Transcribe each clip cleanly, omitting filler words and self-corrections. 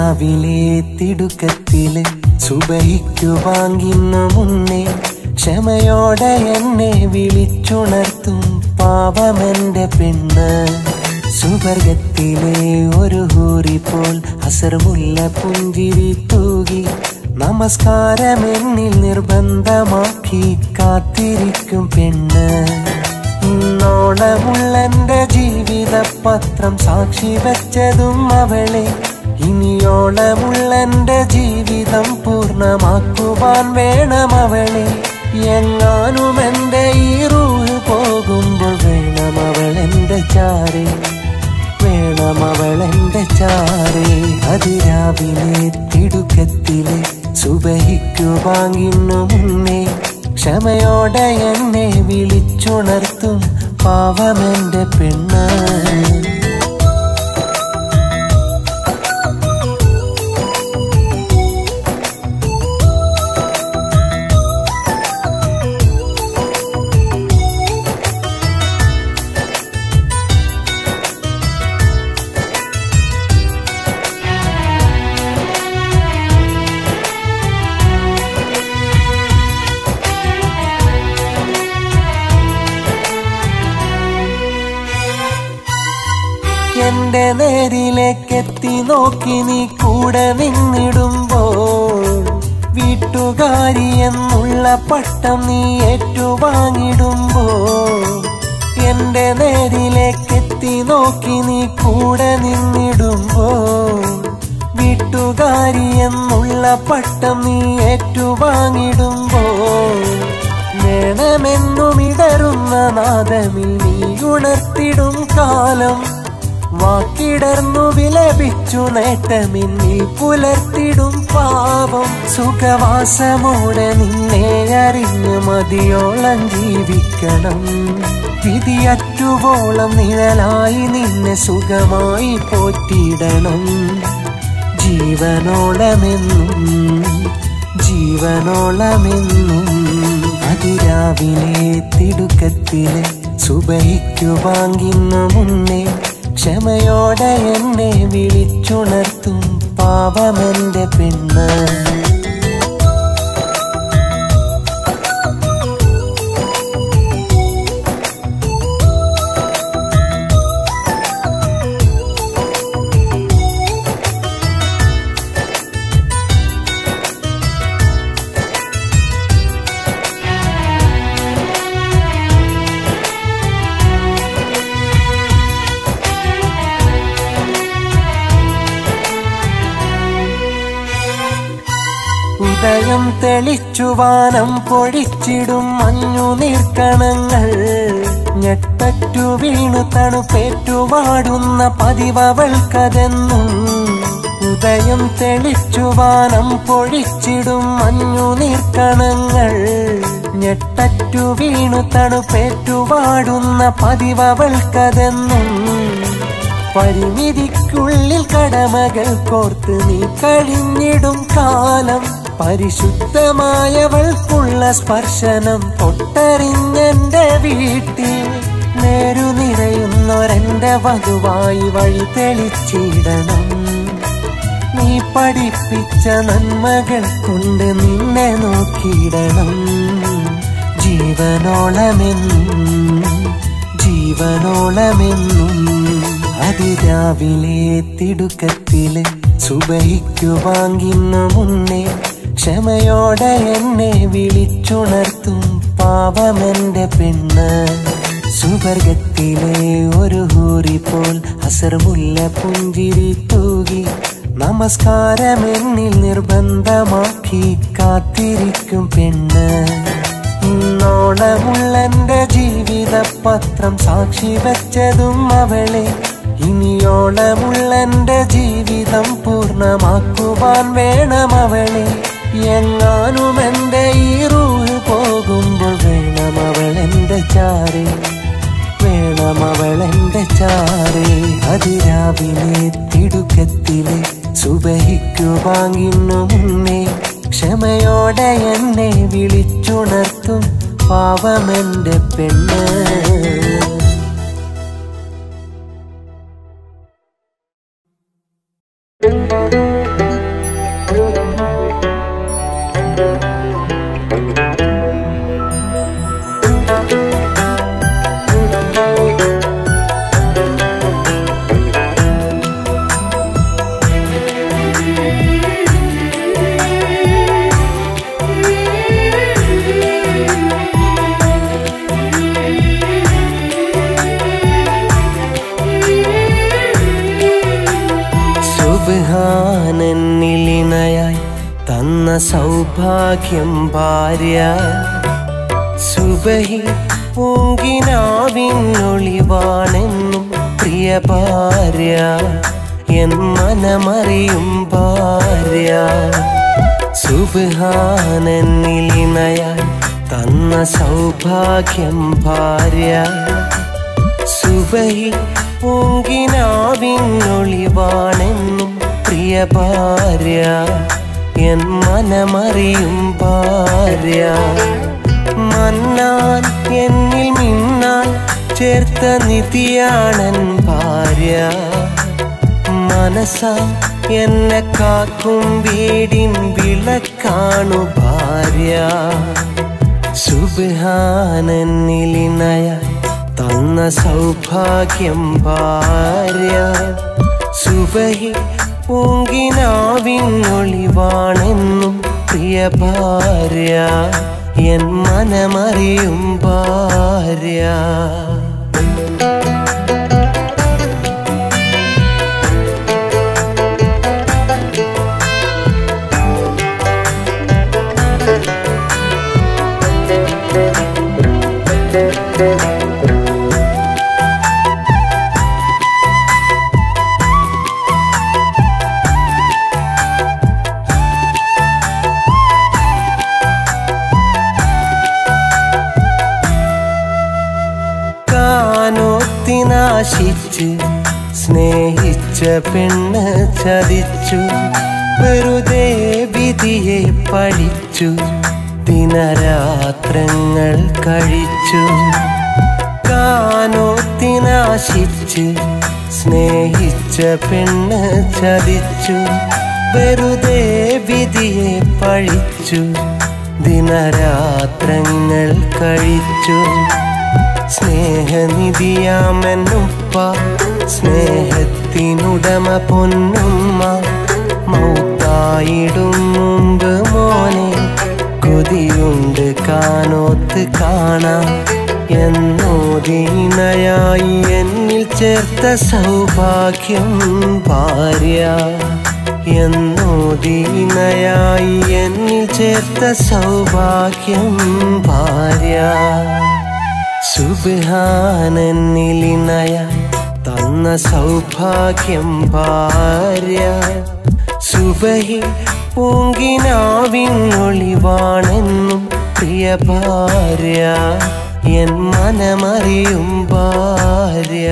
അതിരാവിലെ തിടുക്കത്തില് സുബഹിക്കു വാങ്ങിന്ന മുന്നേ ക്ഷമയോടെ എന്നെ വിളിച്ചുണർത്തും പാവമെന്റെ പെണ്ണ്. സുവർഗത്തിലെ ഒരു ഹൂറി പോൽ അസർമുല്ല പുഞ്ചിരി തൂകി നമസ്കാരമെന്നിൽ നിർബന്ധമാക്കി കാത്തിരിക്കും പെണ്ണ്. ഇന്നോളമുള്ളെന്റെ ജീവിത പത്രം സാക്ഷി വെച്ചതും അവളെ. ഇനിയോളമുള്ളെന്റെ ജീവിതം പൂർണ്ണമാക്കുവാൻ വേണം അവളെ. എങ്ങാനും എന്റെ ഈ റൂഹ് പോകുമ്പോൾ വേണം അവളെന്റെ ചാരേ, വേണം അവളെന്റെ ചാരേ. അതിരാവിലെ തിടുക്കത്തിലെ സുബഹിക്കു വാങ്ങിന്നു മുന്നേ ക്ഷമയോടെ എന്നെ വിളിച്ചുണർത്തും പാവമെന്റെ പെണ്ണ്. എന്റെ നേരിലേക്കെത്തി നോക്കി നീ കൂടെ നിന്നിടുമ്പോൾ, വീട്ടുകാരി എന്നുള്ള പട്ടം നീ ഏറ്റുവാങ്ങിടുമ്പോൾ. എന്റെ നേരിലേക്കെത്തി നോക്കി നീ കൂടെ നിന്നിടുമ്പോൾ, വീട്ടുകാരി എന്നുള്ള പട്ടം നീ ഏറ്റുവാങ്ങിടുമ്പോൾ. വേണമെന്നുമിടറുന്ന നാദമിൽ നീ ഉണർത്തിടും കാലം, വാക്കിടർന്നു വിലപിച്ചു നേട്ടമിന്നി പുലർത്തിടും പാപം. സുഖവാസമോടെ നിന്നെ അറിഞ്ഞ് മതിയോളം ജീവിക്കണം. വിധിയറ്റുവോളം നിഴലായി നിന്നെ സുഖമായി പോറ്റിയിടണം. ജീവനോളമെന്നും ജീവനോളമെന്നും. അതിരാവിലെ തിടുക്കത്തിലെ സുബഹിക്കു വാങ്ങിന്ന മുന്നേ ക്ഷമയോടെ എന്നെ വിളിച്ചുണർത്തും പാവമെന്റെ പെണ്ണ്. ഉദയം തെളിച്ചു വാനം പൊഴിച്ചിടും മഞ്ഞു നീർക്കണങ്ങൾ, ഞെട്ടറ്റു വീണു തണുപ്പേറ്റുവാടുന്ന പതിവവൾക്കതെന്നും. ഉദയം തെളിച്ചു വാനം പൊഴിച്ചിടും മഞ്ഞു നീർക്കണങ്ങൾ, ഞെട്ടറ്റു വീണു തണുപ്പേറ്റുവാടുന്ന പതിവവൾക്കതെന്നും. പരിമിതിക്കുള്ളിൽ കടമകൾ കോർത്ത് നീ കഴിഞ്ഞിടും കാലം, പരിശുദ്ധമായവൾക്കുള്ള സ്പർശനം തൊട്ടറിഞ്ഞെന്റെ വീട്ടിൽ. നേരു നിറയുന്നൊരെന്റെ വധുവായി വഴി തെളിച്ചിടണം. നീ പഠിപ്പിച്ച നന്മകൾ കൊണ്ട് നിന്നെ നോക്കിയിടണം. ജീവനോളമെന്നും ജീവനോളമെന്നും. അതിരാവിലെ തിടുക്കത്തില് സുബഹിക്കു വാങ്ങിന്ന മുന്നേ ക്ഷമയോടെ എന്നെ വിളിച്ചുണർത്തും പാവമെന്റെ പെണ്ണ്. സുവർഗത്തിലെ ഒരു ഹൂറി പോൽ അസർമുല്ല പുഞ്ചിരി തൂകി നമസ്കാരമെന്നിൽ നിർബന്ധമാക്കി കാത്തിരിക്കും പെണ്ണ്. ഇന്നോളമുള്ളെന്റെ ജീവിത പത്രം സാക്ഷി വെച്ചതും അവളെ. ഇനിയോളമുള്ളെന്റെ ജീവിതം പൂർണ്ണമാക്കുവാൻ വേണം അവളെ. എങ്ങാനും എന്റെ ഈ റൂഹ് പോകുമ്പോൾ വേണം അവളെന്റെ ചാരേ, വേണം അവളെന്റെ ചാരേ. അതിരാവിലെ തിടുക്കത്തിലെ സുബഹിക്കു വാങ്ങിന്നു മുന്നേ ക്ഷമയോടെ എന്നെ വിളിച്ചുണർത്തും പാവമെന്റെ പെണ്ണ്. സൗഭാഗ്യം ഭാര്യ സുബഹി പൂങ്കിനാവിനൊളിവാണെന്നും പ്രിയ ഭാര്യ എൻ മനമറിയും ഭാര്യ സുബ്ഹാനന്നിലിണയായി തന്ന സൗഭാഗ്യം ഭാര്യ സുബഹി പൂങ്കിനാവിനൊളിവാണെന്നും പ്രിയ ഭാര്യ എൻ മനമറിയും ഭാര്യ മന്നാൻ എന്നിൽ മിന്നാൻ ചേർത്ത നിധിയാണൻ ഭാര്യ മനസ്സാ എന്നെ കാക്കും വീടിൻ വിളക്കാണു ഭാര്യ സുബ്ഹാനന്നിലിണയായി തന്ന സൗഭാഗ്യം ഭാര്യ സുബഹി പൂങ്കിനാവിനൊളിവാണെന്നും പ്രിയ ഭാര്യ എൻ മനമറിയും ഭാര്യ കാനോത്തിനാശിച്ച് സ്നേഹിച്ച പെണ്ണ് ചതിച്ചു വെറുതെ വിധിയെ പഴിച്ചു ദിനരാത്രങ്ങൾ കഴിച്ചു കാനോത്തിനാശിച്ച് സ്നേഹിച്ച പെണ്ണ് ചതിച്ചു വെറുതെ വിധിയെ പഴിച്ചു ദിനരാത്രങ്ങൾ കഴിച്ചു സ്നേഹനിധിയാമെന്നുപ്പ സ്നേഹത്തിനുടമ പൊന്നുമ്മ മൗത്തായിടും മുമ്പ് മോനെ കൊതിയുണ്ട് കാനോത്ത് കാണാം എന്നോദീനയായി എന്നിൽ ചേർത്ത സൗഭാഗ്യം ഭാര്യ എന്നോദീനയായി എന്നിൽ ചേർത്ത സൗഭാഗ്യം ഭാര്യ സുബ്ഹാനന്നിലിണയായി തന്ന സൗഭാഗ്യം ഭാര്യ സുബഹി പൂങ്കിനാവിനൊളിവാണെന്നും പ്രിയ ഭാര്യ എൻ മനമറിയും ഭാര്യ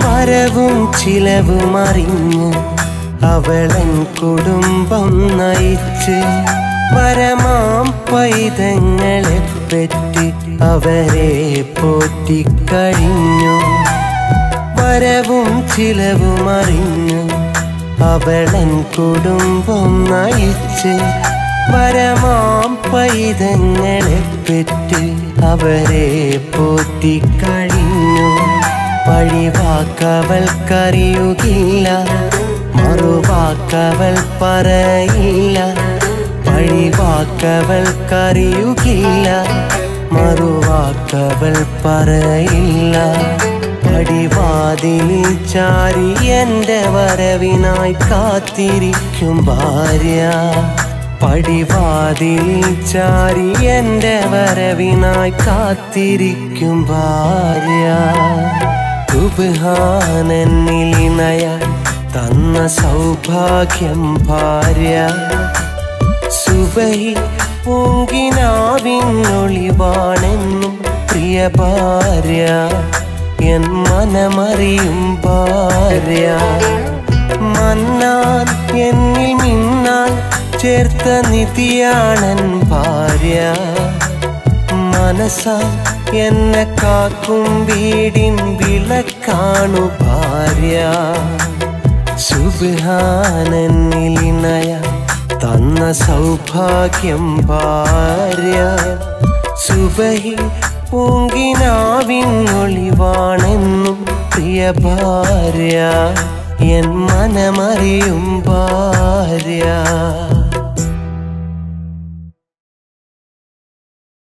വരവും ചിലവും അറിഞ്ഞ് അവളൻ കുടുംബം നയിച്ച് വരമാം പൈതങ്ങളെ പറ്റി അവരെ പോറ്റിക്കഴിഞ്ഞു വരവും ചിലവും അറിഞ്ഞു അവളൻ കുടുംബം നയിച്ച് വരമാം പൈതങ്ങളെ പറ്റി അവരെ പോറ്റിക്കഴിഞ്ഞു പഴിവാക്കവൾക്കറിയുകില്ല മറുവാക്കവൾ പറയില്ല പഴിവാക്കവൾക്കറിയുകില്ല മറുവാക്കവൾ പറയില്ല പടിവാതിലിൽ ചാരി എൻ്റെ വരവിനായി കാത്തിരിക്കും ഭാര്യ പടിവാതിലിൽ ചാരി എൻ്റെ വരവിനായി കാത്തിരിക്കും ഭാര്യ സുബ്ഹാനന്നിലിണയായി തന്ന സൗഭാഗ്യം ഭാര്യ സുബഹി പൂങ്കിനാവിനൊളിവാണെന്നും പ്രിയ ഭാര്യ എൻ മനമറിയും ഭാര്യ മന്നാൻ എന്നിൽ മിന്നാൻ ചേർത്ത നിധിയാണൻ ഭാര്യ മനസ്സാ എന്നെ കാക്കും വീടിൻ വിളക്കാണു ഭാര്യ സുബ്ഹാനന്നിലിണയായി തന്ന സൗഭാഗ്യം ഭാര്യ സുബഹി പൂങ്കിനാവിനൊളിവാണെന്നും പ്രിയ ഭാര്യ എൻ മനമറിയും